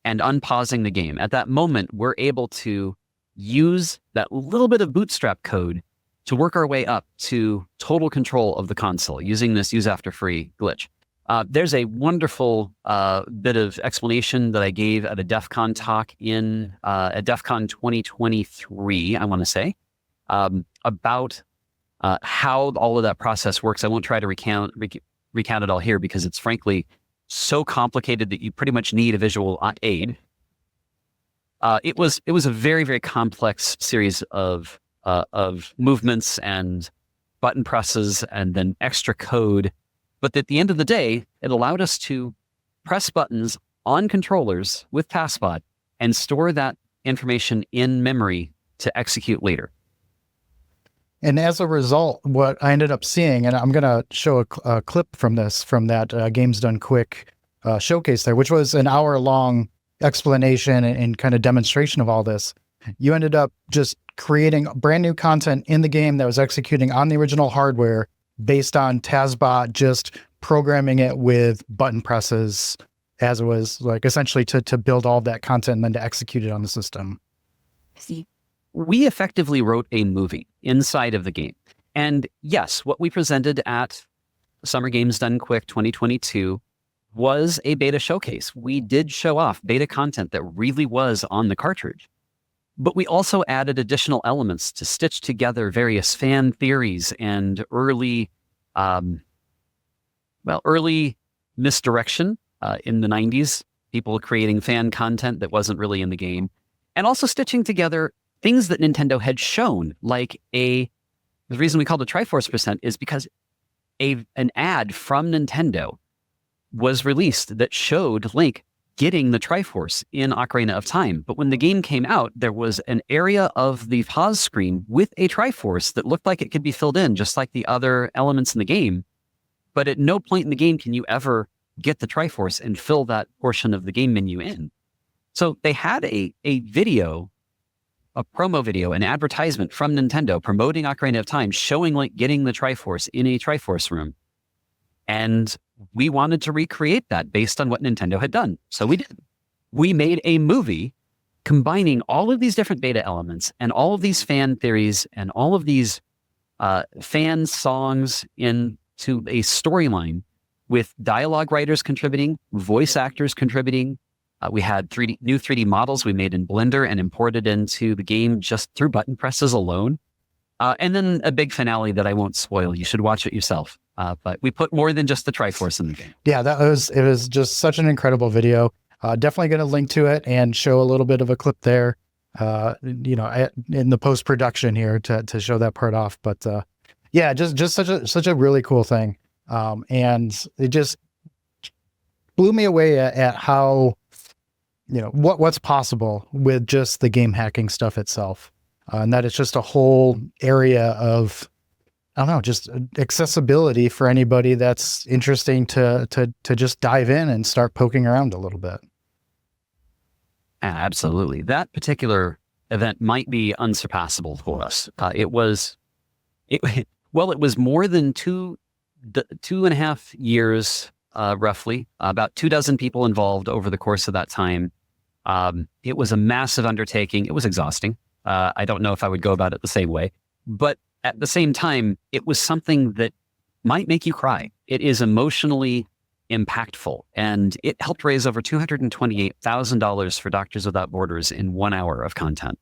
Speaker 2: and unpausing the game. At that moment, we're able to use that little bit of bootstrap code to work our way up to total control of the console using this use after free glitch. There's a wonderful bit of explanation that I gave at a DEF CON talk at DEF CON 2023, I want to say, about how all of that process works. I won't try to recount it all here because it's frankly so complicated that you pretty much need a visual aid. It was a very, very complex series of movements and button presses and then extra code. But at the end of the day, it allowed us to press buttons on controllers with TASBot and store that information in memory to execute later.
Speaker 1: And as a result, what I ended up seeing, and I'm going to show a clip from that Games Done Quick showcase there, which was an hour-long explanation and kind of demonstration of all this. You ended up just creating brand new content in the game that was executing on the original hardware based on TASBot, just programming it with button presses as it was, like, essentially to build all of that content and then to execute it on the system.
Speaker 2: We effectively wrote a movie inside of the game. And yes, what we presented at Summer Games Done Quick 2022 was a beta showcase. We did show off beta content that really was on the cartridge. But we also added additional elements to stitch together various fan theories and early misdirection in the 90s, people creating fan content that wasn't really in the game, and also stitching together things that Nintendo had shown, like the reason we called it Triforce % is because an ad from Nintendo was released that showed Link getting the Triforce in Ocarina of Time. But when the game came out, there was an area of the pause screen with a Triforce that looked like it could be filled in, just like the other elements in the game. But at no point in the game can you ever get the Triforce and fill that portion of the game menu in. So they had a video, a promo video, an advertisement from Nintendo promoting Ocarina of Time, showing Link getting the Triforce in a Triforce room. And we wanted to recreate that based on what Nintendo had done. So we did. We made a movie combining all of these different beta elements and all of these fan theories and all of these fan songs into a storyline with dialogue writers contributing, voice actors contributing. We had new 3D models we made in Blender and imported into the game just through button presses alone. And then a big finale that I won't spoil. You should watch it yourself. But we put more than just the Triforce in the game. Yeah,
Speaker 1: it was just such an incredible video. Definitely going to link to it and show a little bit of a clip there, in the post-production here to show that part off. But yeah, just such a really cool thing. And it just blew me away at how, what's possible with just the game hacking stuff itself. And that it's just a whole area of, I don't know, just accessibility for anybody that's interesting to just dive in and start poking around a little bit.
Speaker 2: Absolutely. That particular event might be unsurpassable for us. It was more than 2.5 years, roughly, about 24 people involved over the course of that time. It was a massive undertaking. It was exhausting. I don't know if I would go about it the same way, but at the same time, it was something that might make you cry. It is emotionally impactful, and it helped raise over $228,000 for Doctors Without Borders in 1 hour of content.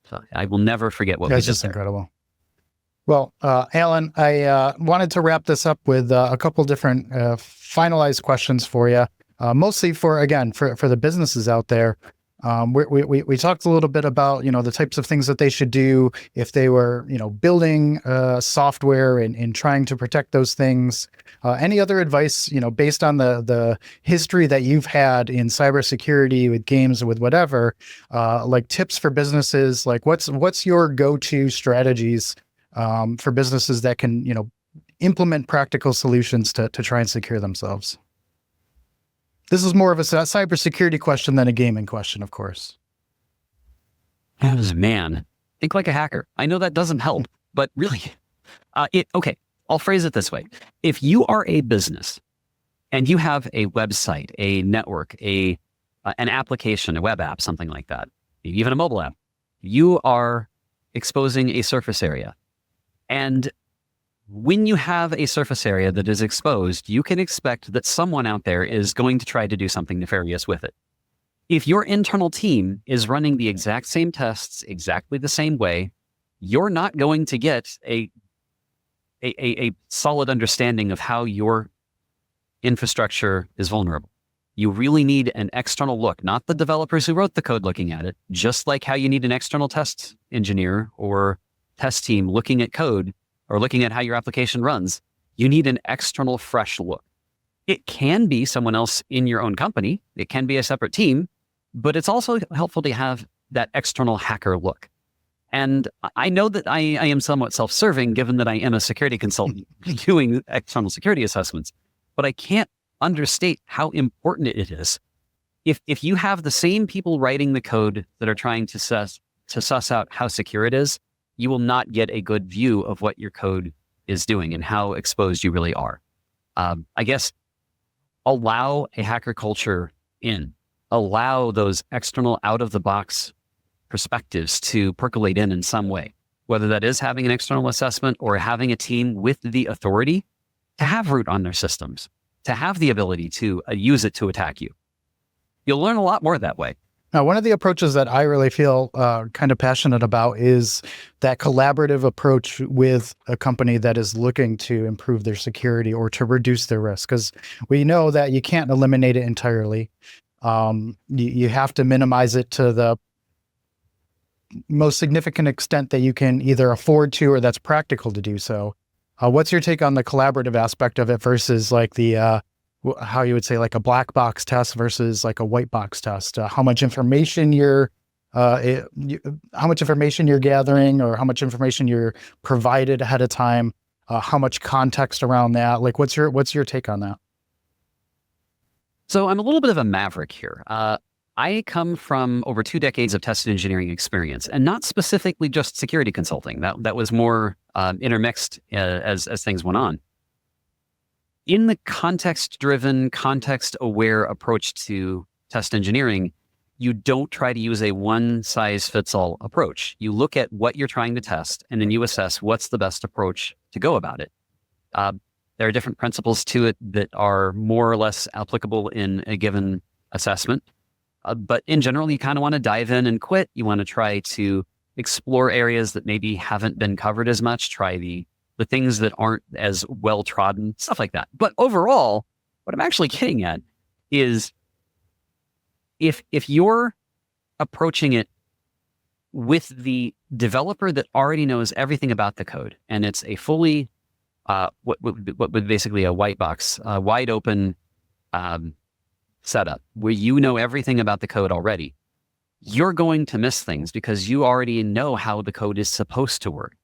Speaker 2: So I will never forget what we did.
Speaker 1: That's just incredible. Well, Allan, I wanted to wrap this up with a couple different finalized questions for you, mostly for the businesses out there. We talked a little bit about, the types of things that they should do if they were, building software and trying to protect those things. Any other advice, based on the history that you've had in cybersecurity with games, with whatever, like tips for businesses, like what's your go-to strategies for businesses that can, implement practical solutions to try and secure themselves? This is more of a cybersecurity question than a gaming question, of course.
Speaker 2: Man, think like a hacker. I know that doesn't help, but really, Okay, I'll phrase it this way. If you are a business and you have a website, a network, an application, a web app, something like that, even a mobile app, you are exposing a surface area. And when you have a surface area that is exposed, you can expect that someone out there is going to try to do something nefarious with it. If your internal team is running the exact same tests exactly the same way, you're not going to get a solid understanding of how your infrastructure is vulnerable. You really need an external look, not the developers who wrote the code looking at it, just like how you need an external test engineer or test team looking at code or looking at how your application runs. You need an external fresh look. It can be someone else in your own company. It can be a separate team, but it's also helpful to have that external hacker look. And I know that I am somewhat self-serving given that I am a security consultant doing external security assessments, but I can't understate how important it is. If you have the same people writing the code that are trying to suss out how secure it is, you will not get a good view of what your code is doing and how exposed you really are. I guess allow a hacker culture in. Allow those external out-of-the-box perspectives to percolate in some way, whether that is having an external assessment or having a team with the authority to have root on their systems, to have the ability to use it to attack you. You'll learn a lot more that way.
Speaker 1: Now, one of the approaches that I really feel kind of passionate about is that collaborative approach with a company that is looking to improve their security or to reduce their risk, because we know that you can't eliminate it entirely. You have to minimize it to the most significant extent that you can either afford to or that's practical to do so. What's your take on the collaborative aspect of it versus like the how you would say like a black box test versus like a white box test? How much information you're gathering, or how much information you're provided ahead of time? How much context around that? Like, what's your take on that?
Speaker 2: So I'm a little bit of a maverick here. I come from over 2 decades of test engineering experience, and not specifically just security consulting. That was more intermixed as things went on. In the context-driven, context-aware approach to test engineering, you don't try to use a one-size-fits-all approach. You look at what you're trying to test, and then you assess what's the best approach to go about it. There are different principles to it that are more or less applicable in a given assessment. But in general, you kind of want to dive in and quit. You want to try to explore areas that maybe haven't been covered as much, try the things that aren't as well trodden, stuff like that. But overall, what I'm actually getting at is if you're approaching it with the developer that already knows everything about the code, and it's a fully what would basically a white box, wide open setup where you know everything about the code already, you're going to miss things because you already know how the code is supposed to work.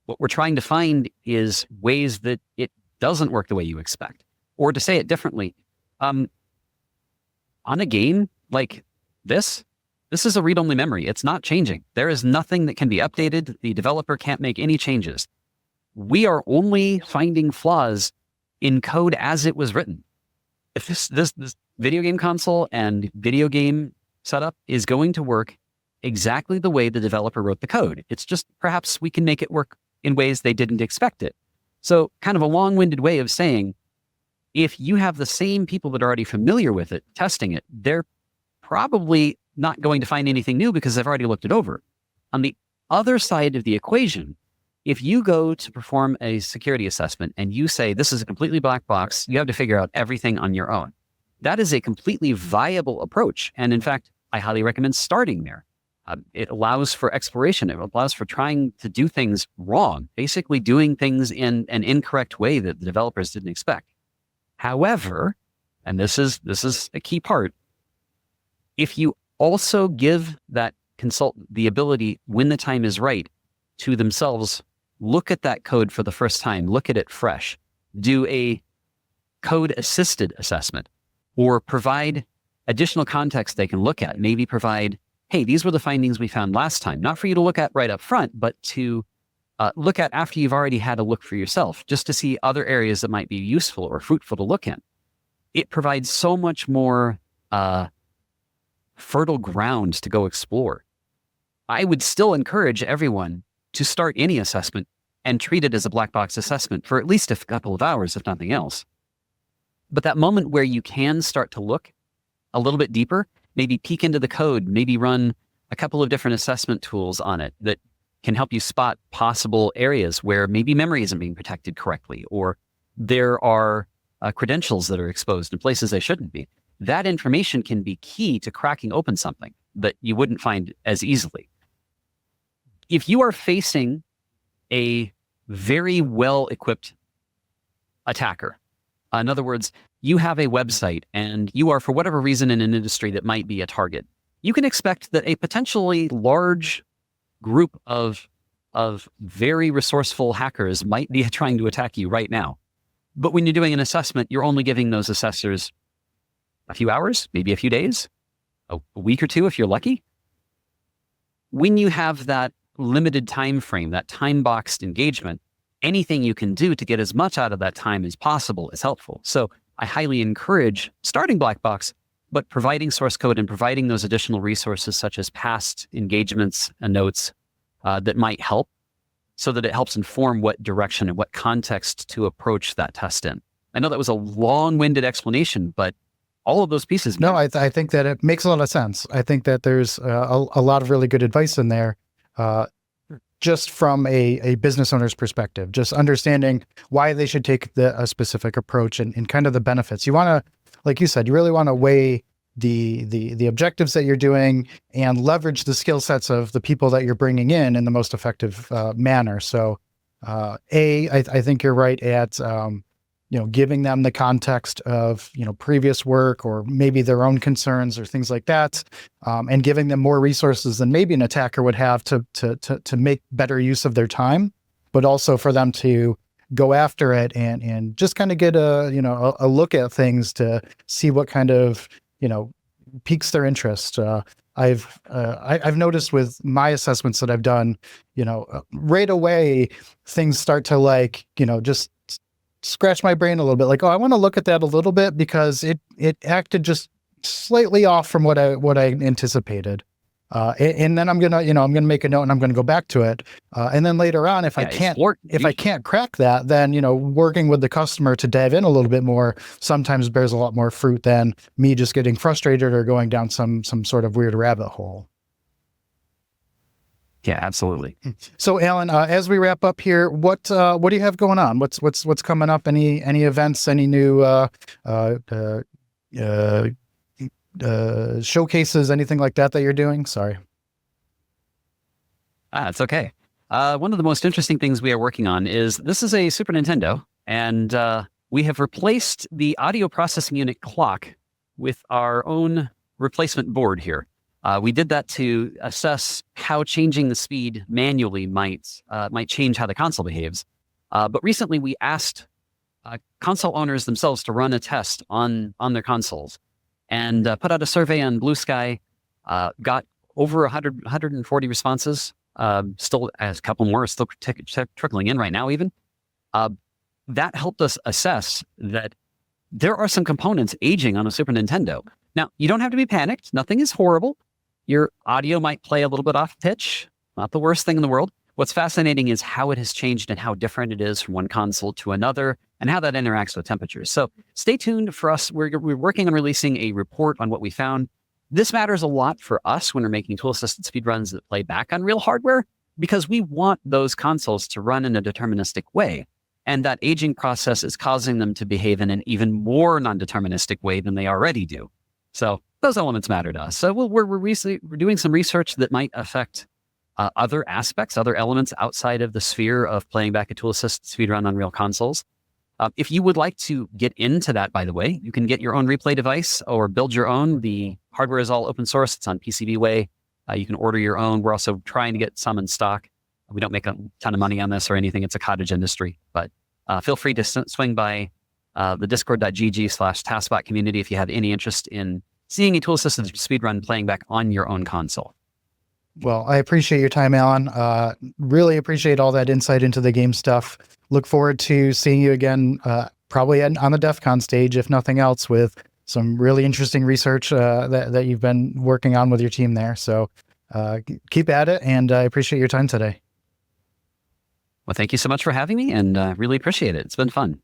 Speaker 2: What we're trying to find is ways that it doesn't work the way you expect. Or to say it differently, on a game like this is a read-only memory. It's not changing. There is nothing that can be updated. The developer can't make any changes. We are only finding flaws in code as it was written. If this video game console and video game setup is going to work exactly the way the developer wrote the code, it's just perhaps we can make it work in ways they didn't expect it. So kind of a long-winded way of saying, if you have the same people that are already familiar with it testing it, they're probably not going to find anything new because they've already looked it over. On the other side of the equation, if you go to perform a security assessment and you say, this is a completely black box, you have to figure out everything on your own. That is a completely viable approach. And in fact, I highly recommend starting there. It allows for exploration. It allows for trying to do things wrong, basically doing things in an incorrect way that the developers didn't expect. However, and this is a key part, if you also give that consultant the ability, when the time is right, to themselves look at that code for the first time, look at it fresh, do a code-assisted assessment, or provide additional context they can look at, maybe provide, hey, these were the findings we found last time, not for you to look at right up front, but to look at after you've already had a look for yourself, just to see other areas that might be useful or fruitful to look in. It provides so much more fertile ground to go explore. I would still encourage everyone to start any assessment and treat it as a black box assessment for at least a couple of hours, if nothing else. But that moment where you can start to look a little bit deeper, maybe peek into the code, maybe run a couple of different assessment tools on it that can help you spot possible areas where maybe memory isn't being protected correctly, or there are credentials that are exposed in places they shouldn't be. That information can be key to cracking open something that you wouldn't find as easily. If you are facing a very well-equipped attacker, in other words, you have a website and you are, for whatever reason, in an industry that might be a target, you can expect that a potentially large group of very resourceful hackers might be trying to attack you right now. But when you're doing an assessment, you're only giving those assessors a few hours, maybe a few days, a week or two if you're lucky. When you have that limited time frame, that time-boxed engagement, anything you can do to get as much out of that time as possible is helpful. So I highly encourage starting black box, but providing source code and providing those additional resources such as past engagements and notes that might help, so that it helps inform what direction and what context to approach that test in. I know that was a long-winded explanation, but all of those pieces.
Speaker 1: No, I think that it makes a lot of sense. I think that there's a lot of really good advice in there, just from a business owner's perspective, just understanding why they should take a specific approach and kind of the benefits. You want to, like you said, you really want to weigh the objectives that you're doing and leverage the skill sets of the people that you're bringing in the most effective manner. So, I think you're right at, giving them the context of, previous work or maybe their own concerns or things like that, and giving them more resources than maybe an attacker would have to make better use of their time, but also for them to go after it and just kind of get a look at things to see what kind of, piques their interest. I've noticed with my assessments that I've done, right away, things start to just scratch my brain a little bit. Like, oh, I want to look at that a little bit because it acted just slightly off from what I anticipated. And then I'm gonna make a note and I'm gonna go back to it. And then later on, if I can't crack that, then working with the customer to dive in a little bit more sometimes bears a lot more fruit than me just getting frustrated or going down some sort of weird rabbit hole.
Speaker 2: Yeah, absolutely.
Speaker 1: So, Allan, as we wrap up here, what do you have going on? What's coming up? Any events? Any new showcases? Anything like that you're doing? Sorry.
Speaker 2: It's okay. One of the most interesting things we are working on is this is a Super Nintendo, and we have replaced the audio processing unit clock with our own replacement board here. We did that to assess how changing the speed manually might change how the console behaves. But recently we asked console owners themselves to run a test on their consoles and put out a survey on Blue Sky, got over 140 responses. Still a couple more are still trickling in right now even. That helped us assess that there are some components aging on a Super Nintendo. Now, you don't have to be panicked. Nothing is horrible. Your audio might play a little bit off pitch. Not the worst thing in the world. What's fascinating is how it has changed and how different it is from one console to another and how that interacts with temperatures. So stay tuned for us. We're working on releasing a report on what we found. This matters a lot for us when we're making tool-assisted speedruns that play back on real hardware, because we want those consoles to run in a deterministic way. And that aging process is causing them to behave in an even more non-deterministic way than they already do. So those elements matter to us. So we're doing some research that might affect other aspects, other elements outside of the sphere of playing back a tool-assisted speedrun on real consoles. If you would like to get into that, by the way, you can get your own replay device or build your own. The hardware is all open source. It's on PCBWay. You can order your own. We're also trying to get some in stock. We don't make a ton of money on this or anything. It's a cottage industry, but feel free to swing by the discord.gg/TASBot community if you have any interest in seeing a tool-assisted speedrun playing back on your own console.
Speaker 1: Well, I appreciate your time, Alan. Really appreciate all that insight into the game stuff. Look forward to seeing you again, probably on the DEF CON stage, if nothing else, with some really interesting research that you've been working on with your team there. So keep at it, and I appreciate your time today.
Speaker 2: Well, thank you so much for having me, and really appreciate it. It's been fun.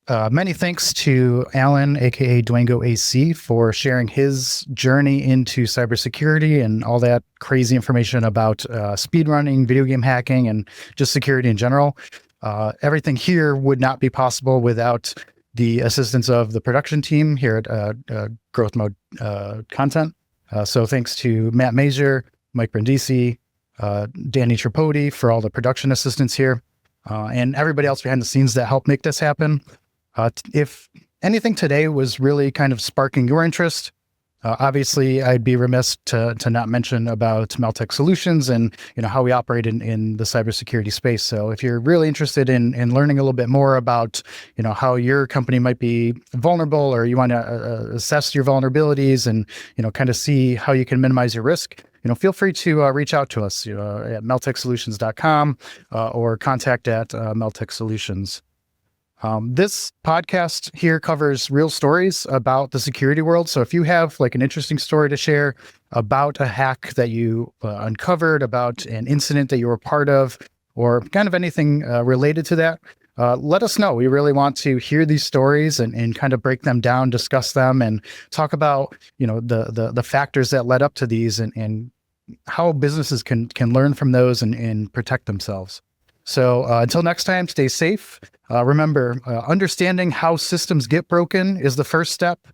Speaker 1: Many thanks to Alan, aka Dwango AC, for sharing his journey into cybersecurity and all that crazy information about speedrunning, video game hacking, and just security in general. Everything here would not be possible without the assistance of the production team here at Growth Mode Content. So thanks to Matt Mazur, Mike Brindisi, Danny Tripodi for all the production assistance here, and everybody else behind the scenes that helped make this happen. If anything today was really kind of sparking your interest, obviously I'd be remiss to not mention about Meltech Solutions and how we operate in the cybersecurity space. So if you're really interested in learning a little bit more about how your company might be vulnerable, or you want to assess your vulnerabilities and kind of see how you can minimize your risk, feel free to reach out to us at meltechsolutions.com or contact at Meltech Solutions. This podcast here covers real stories about the security world. So if you have like an interesting story to share about a hack that you uncovered, about an incident that you were part of, or kind of anything related to that, let us know. We really want to hear these stories and kind of break them down, discuss them, and talk about the factors that led up to these and how businesses can learn from those and protect themselves. So until next time, stay safe. Remember, understanding how systems get broken is the first step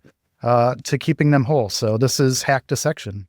Speaker 1: to keeping them whole. So this is Hack Dissection.